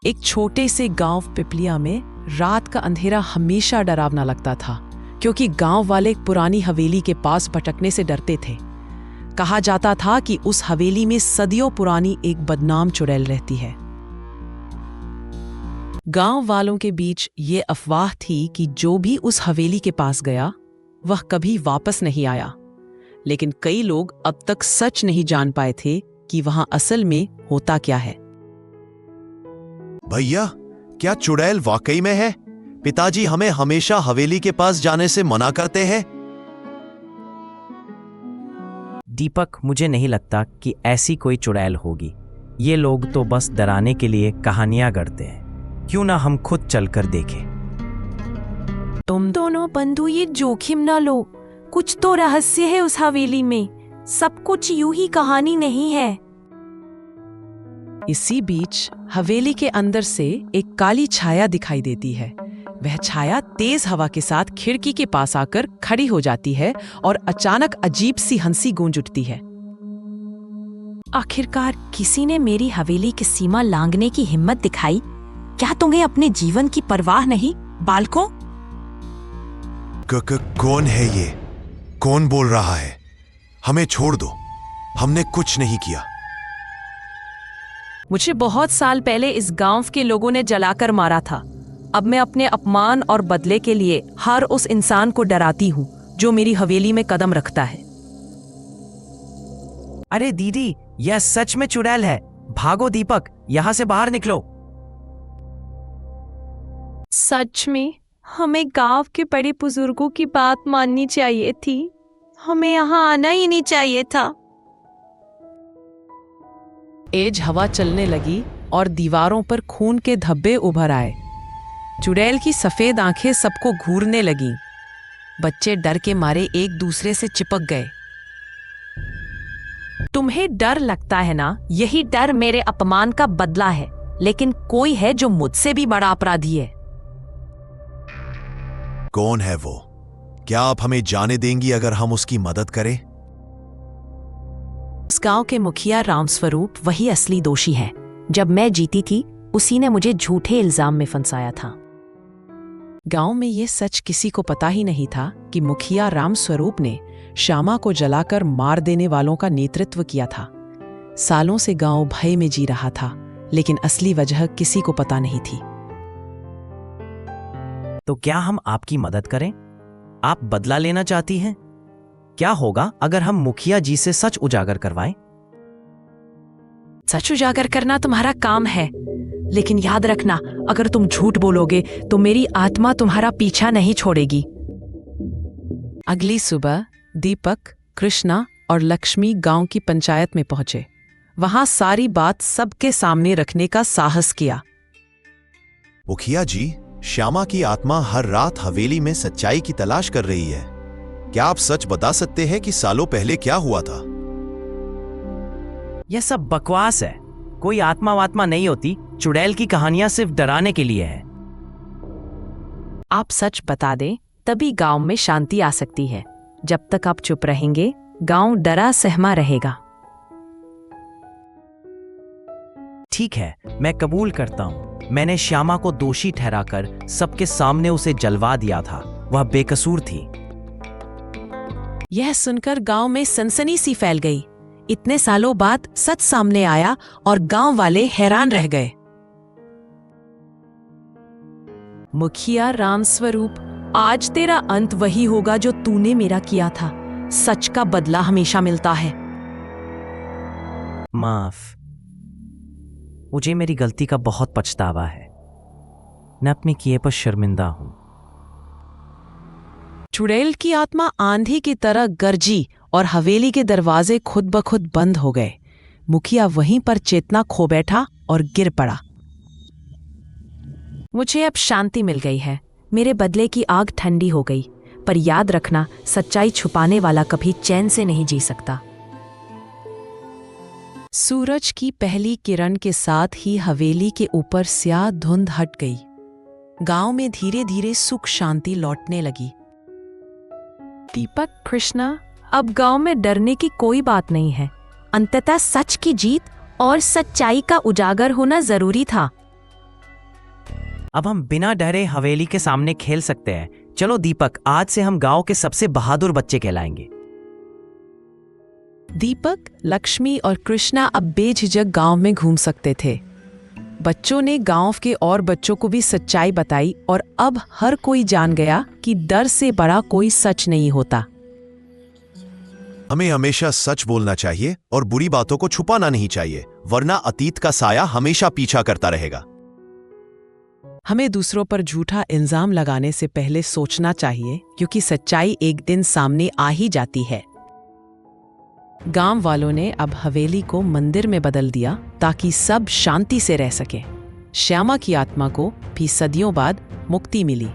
एक छोटे से गांव पिपलिया में रात का अंधेरा हमेशा डरावना लगता था, क्योंकि गांव वाले पुरानी हवेली के पास भटकने से डरते थे। कहा जाता था कि उस हवेली में सदियों पुरानी एक बदनाम चुड़ैल रहती है। गांव वालों के बीच ये अफवाह थी कि जो भी उस हवेली के पास गया वह कभी वापस नहीं आया, लेकिन कई लोग अब तक सच नहीं जान पाए थे कि वहां असल में होता क्या है। भैया, क्या चुड़ैल वाकई में है? पिताजी हमें हमेशा हवेली के पास जाने से मना करते हैं। दीपक, मुझे नहीं लगता कि ऐसी कोई चुड़ैल होगी। ये लोग तो बस डराने के लिए कहानियां गढ़ते हैं। क्यों ना हम खुद चलकर देखें? तुम दोनों बंधु ये जोखिम ना लो। कुछ तो रहस्य है उस हवेली में। सब कुछ यूं ही कहानी नहीं है। इसी बीच हवेली के अंदर से एक काली छाया दिखाई देती है। वह छाया तेज हवा के साथ खिड़की के पास आकर खड़ी हो जाती है और अचानक अजीब सी हंसी गूंज उठती है। आखिरकार किसी ने मेरी हवेली की सीमा लांघने की हिम्मत दिखाई। क्या तुम्हें अपने जीवन की परवाह नहीं, बालकों? कौन है ये? कौन बोल रहा है? हमें छोड़ दो, हमने कुछ नहीं किया। मुझे बहुत साल पहले इस गांव के लोगों ने जलाकर मारा था। अब मैं अपने अपमान और बदले के लिए हर उस इंसान को डराती हूँ जो मेरी हवेली में कदम रखता है। अरे दीदी, यह सच में चुड़ैल है। भागो दीपक, यहाँ से बाहर निकलो। सच में हमें गांव के बड़े बुजुर्गों की बात माननी चाहिए थी। हमें यहाँ आना ही नहीं चाहिए था। तेज हवा चलने लगी और दीवारों पर खून के धब्बे उभर आए। चुड़ैल की सफेद आंखें सबको घूरने लगीं। बच्चे डर के मारे एक दूसरे से चिपक गए। तुम्हें डर लगता है ना? यही डर मेरे अपमान का बदला है। लेकिन कोई है जो मुझसे भी बड़ा अपराधी है। कौन है वो? क्या आप हमें जाने देंगी अगर हम उसकी मदद करें? इस गांव के मुखिया रामस्वरूप वही असली दोषी है। जब मैं जीती थी, उसी ने मुझे झूठे इल्जाम में फंसाया था। गांव में ये सच किसी को पता ही नहीं था कि मुखिया रामस्वरूप ने श्यामा को जलाकर मार देने वालों का नेतृत्व किया था। सालों से गांव भय में जी रहा था, लेकिन असली वजह किसी को पता नहीं थी। तो क्या हम आपकी मदद करें? आप बदला लेना चाहती हैं? क्या होगा अगर हम मुखिया जी से सच उजागर करवाएं? सच उजागर करना तुम्हारा काम है, लेकिन याद रखना, अगर तुम झूठ बोलोगे तो मेरी आत्मा तुम्हारा पीछा नहीं छोड़ेगी। अगली सुबह दीपक, कृष्णा और लक्ष्मी गांव की पंचायत में पहुंचे। वहां सारी बात सबके सामने रखने का साहस किया। मुखिया जी, श्यामा की आत्मा हर रात हवेली में सच्चाई की तलाश कर रही है। क्या आप सच बता सकते हैं कि सालों पहले क्या हुआ था? यह सब बकवास है। कोई आत्मा वात्मा नहीं होती। चुड़ैल की कहानियां सिर्फ डराने के लिए है। आप सच बता दें, तभी गांव में शांति आ सकती है। जब तक आप चुप रहेंगे, गांव डरा सहमा रहेगा। ठीक है, मैं कबूल करता हूं। मैंने श्यामा को दोषी ठहराकर सबके सामने उसे जलवा दिया था। वह बेकसूर थी। यह सुनकर गांव में सनसनी सी फैल गई। इतने सालों बाद सच सामने आया और गांव वाले हैरान रह गए। मुखिया रामस्वरूप, आज तेरा अंत वही होगा जो तूने मेरा किया था। सच का बदला हमेशा मिलता है। माफ। मुझे मेरी गलती का बहुत पछतावा है। मैं अपने किए पर शर्मिंदा हूं। चुड़ैल की आत्मा आंधी की तरह गरजी और हवेली के दरवाजे खुद ब खुद बंद हो गए। मुखिया वहीं पर चेतना खो बैठा और गिर पड़ा। मुझे अब शांति मिल गई है। मेरे बदले की आग ठंडी हो गई। पर याद रखना, सच्चाई छुपाने वाला कभी चैन से नहीं जी सकता। सूरज की पहली किरण के साथ ही हवेली के ऊपर स्याह धुंध हट गई। गांव में धीरे धीरे सुख शांति लौटने लगी। दीपक, कृष्णा, अब गांव में डरने की कोई बात नहीं है। अंततः सच की जीत और सच्चाई का उजागर होना जरूरी था। अब हम बिना डरे हवेली के सामने खेल सकते हैं। चलो दीपक, आज से हम गांव के सबसे बहादुर बच्चे कहलाएंगे। दीपक, लक्ष्मी और कृष्णा अब बेझिझक गांव में घूम सकते थे। बच्चों ने गांव के और बच्चों को भी सच्चाई बताई और अब हर कोई जान गया कि डर से बड़ा कोई सच नहीं होता। हमें हमेशा सच बोलना चाहिए और बुरी बातों को छुपाना नहीं चाहिए, वरना अतीत का साया हमेशा पीछा करता रहेगा। हमें दूसरों पर झूठा इल्जाम लगाने से पहले सोचना चाहिए, क्योंकि सच्चाई एक दिन सामने आ ही जाती है। गांव वालों ने अब हवेली को मंदिर में बदल दिया ताकि सब शांति से रह सके। श्यामा की आत्मा को भी सदियों बाद मुक्ति मिली।